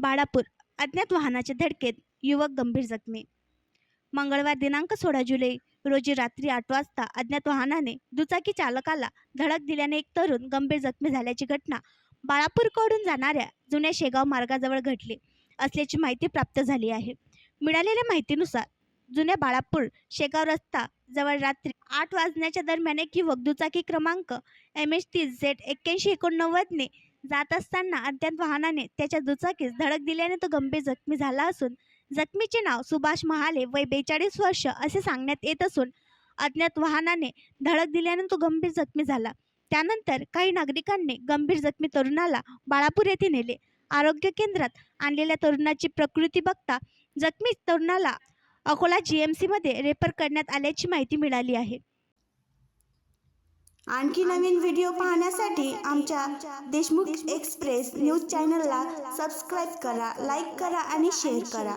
बाळापूर अज्ञात वाहनाच्या धडकेत युवक गंभीर जखमी। मंगळवार दिनांक 16 जुलै रोजी रात्री 8 वाजता अज्ञात वाहनाने दुचाकी चालकाला धडक दिल्याने एक तरुण गंभीर जखमी झाल्याची घटना बाळापूरकडून जाणाऱ्या जुन्या शेगाव मार्गाजवळ घडली असल्याची माहिती प्राप्त झाली आहे। मिळालेल्या माहितीनुसार जुन्या बाळापूर शेगाव रस्ता जवळ रात्री 8 वाजण्याच्या दरम्यान एक युवक दुचाकी क्रमांक MH30Z8189 ने जात असताना अज्ञात वाहनाने त्याच्या दुचाकीस धडक दिल्याने तो गंभीर जखमी झाला असून जखमीचे नाव सुभाष महाले वय 42 वर्ष असे सांगण्यात येत असून अज्ञात वाहनाने धडक दिल्याने तो गंभीर जखमी झाला। त्यानंतर काही नागरिकांनी गंभीर जखमी तरुणाला बाळापूर येथे नेले। आरोग्य केंद्रात आणलेल्या तरुणाची प्रकृती बघता जखमी तरुणाला अकोला GMC मध्ये रेफर करण्यात आल्याची माहिती मिळाली आहे। आणखी नवीन व्हिडिओ पाहण्यासाठी आमच्या देशमुख एक्सप्रेस न्यूज चॅनलला सबस्क्राईब करा, लाईक करा आणि शेअर करा।